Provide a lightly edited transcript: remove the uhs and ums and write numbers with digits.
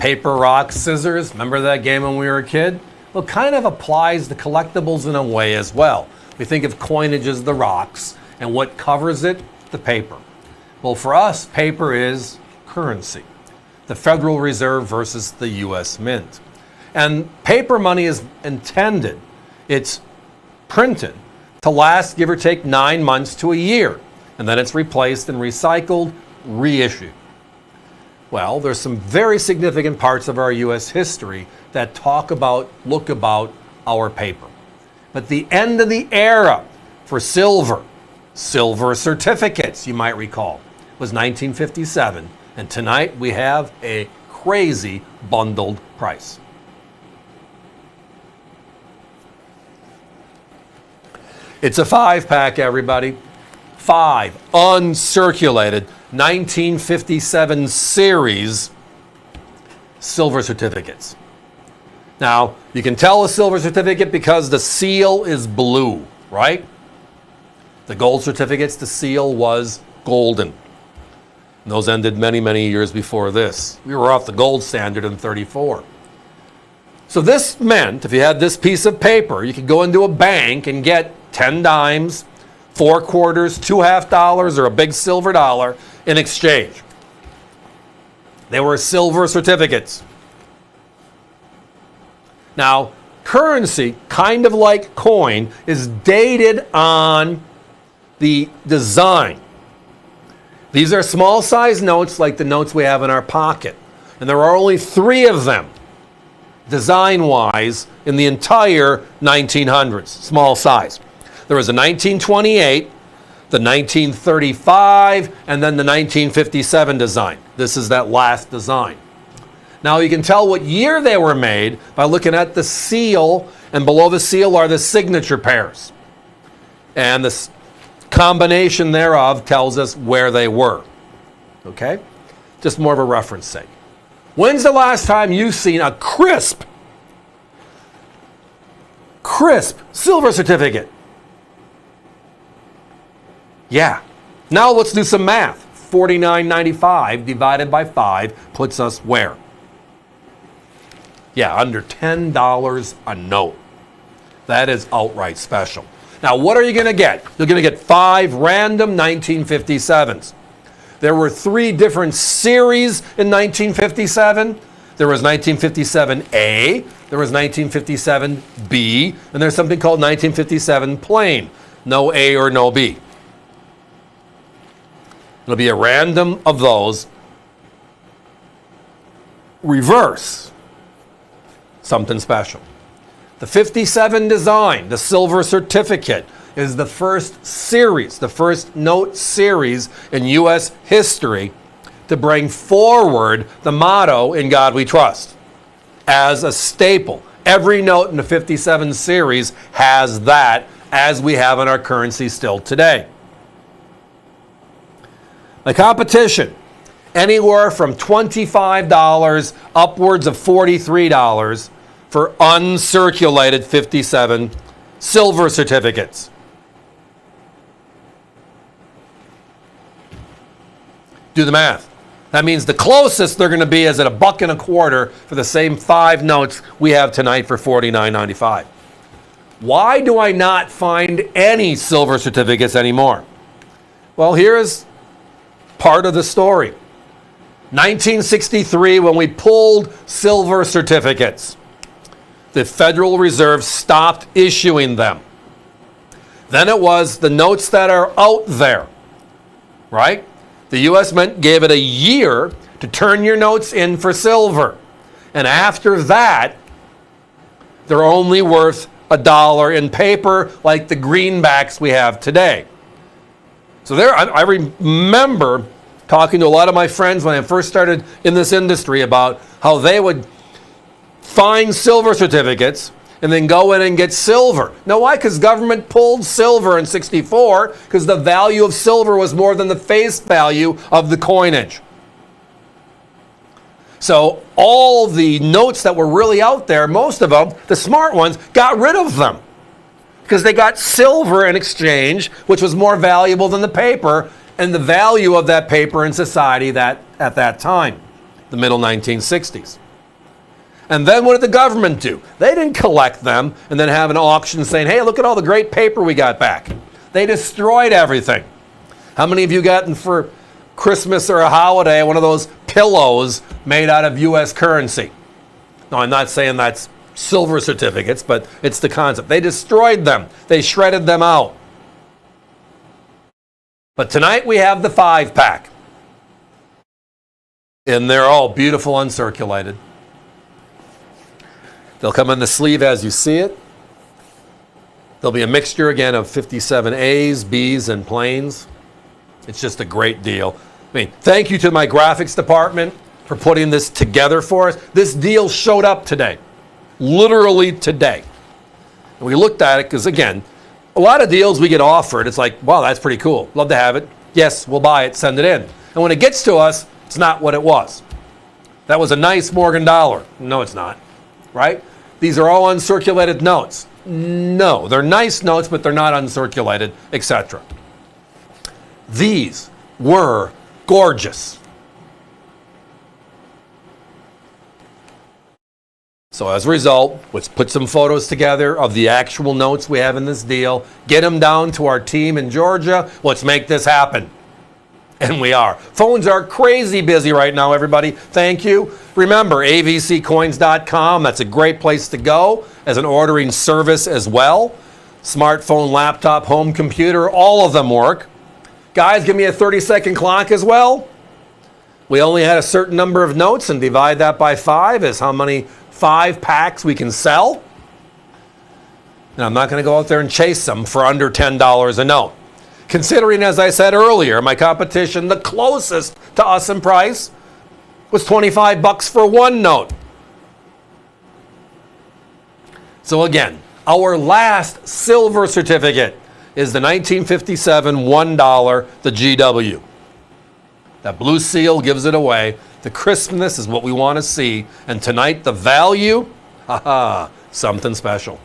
paper, rock, scissors. Remember that game when we were a kid? Well, it kind of applies to collectibles in a way as well. We think of coinage as the rocks, and what covers it? The paper. Well, for us, paper is currency. The Federal Reserve versus the U.S. Mint. And paper money is intended, it's printed to last, give or take, 9 months to a year. And then it's replaced and recycled, reissued. Well, there's some very significant parts of our U.S. history that look about our paper. But the end of the era for silver certificates, you might recall, was 1957. And tonight we have a crazy bundled price. It's a 5-pack, everybody. 5 uncirculated 1957 series silver certificates. Now, you can tell a silver certificate because the seal is blue, right? The gold certificates, the seal was golden. And those ended many, many years before this. We were off the gold standard in 34. So this meant, if you had this piece of paper, you could go into a bank and get 10 dimes, 4 quarters, 2 half dollars, or a big silver dollar in exchange. They were silver certificates. Now, currency, kind of like coin, is dated on the design. These are small size notes like the notes we have in our pocket. And there are only 3 of them, design-wise, in the entire 1900s, small size. There was a 1928, the 1935, and then the 1957 design. This is that last design. Now you can tell what year they were made by looking at the seal, and below the seal are the signature pairs. And the combination thereof tells us where they were. Okay? Just more of a reference sake. When's the last time you've seen a crisp silver certificate? Yeah. Now let's do some math. $49.95 divided by 5 puts us where? Yeah, under $10 a note. That is outright special. Now, what are you going to get? You're going to get 5 random 1957s. There were 3 different series in 1957. There was 1957A, there was 1957B, and there's something called 1957 plain. No A or no B. It'll be a random of those. Reverse. Something special. The 57 design, the silver certificate, is the first series, the first note series in U.S. history to bring forward the motto, "In God We Trust," as a staple. Every note in the 57 series has that, as we have in our currency still today. The competition, anywhere from $25 upwards of $43 for uncirculated 57 silver certificates. Do the math. That means the closest they're going to be is at $1.25 for the same 5 notes we have tonight for $49.95. Why do I not find any silver certificates anymore? Well, here's part of the story. 1963, when we pulled silver certificates, the Federal Reserve stopped issuing them. Then it was the notes that are out there, right? The U.S. Mint gave it a year to turn your notes in for silver. And after that, they're only worth $1 in paper, like the greenbacks we have today. So I remember talking to a lot of my friends when I first started in this industry about how they would find silver certificates and then go in and get silver. Now why? Because government pulled silver in 64 because the value of silver was more than the face value of the coinage. So all the notes that were really out there, most of them, the smart ones, got rid of them because they got silver in exchange, which was more valuable than the paper and the value of that paper in society that at that time, the middle 1960s. And then what did the government do? They didn't collect them and then have an auction saying, hey, look at all the great paper we got back. They destroyed everything. How many of you gotten for Christmas or a holiday one of those pillows made out of U.S. currency? No, I'm not saying that's silver certificates, but it's the concept. They destroyed them. They shredded them out. But tonight we have the 5-pack. And they're all beautiful uncirculated. They'll come in the sleeve as you see it. There'll be a mixture again of 57 A's, B's, and planes. It's just a great deal. I mean, thank you to my graphics department for putting this together for us. This deal showed up today. Literally today. And we looked at it because, again, a lot of deals we get offered, it's like, wow, that's pretty cool. Love to have it. Yes, we'll buy it, send it in. And when it gets to us, it's not what it was. That was a nice Morgan dollar. No, it's not. Right? These are all uncirculated notes. No, they're nice notes, but they're not uncirculated, etc. These were gorgeous. So as a result, let's put some photos together of the actual notes we have in this deal, get them down to our team in Georgia. Let's make this happen. And we are. Phones are crazy busy right now, everybody. Thank you. Remember, avccoins.com. That's a great place to go as an ordering service as well. Smartphone, laptop, home computer, all of them work. Guys, give me a 30-second clock as well. We only had a certain number of notes, and divide that by 5 is how many 5-packs we can sell. And I'm not going to go out there and chase them for under $10 a note. Considering, as I said earlier, my competition, the closest to us in price, was $25 for one note. So again, our last silver certificate is the 1957 $1, the GW. That blue seal gives it away. The crispness is what we want to see. And tonight, the value, haha, something special.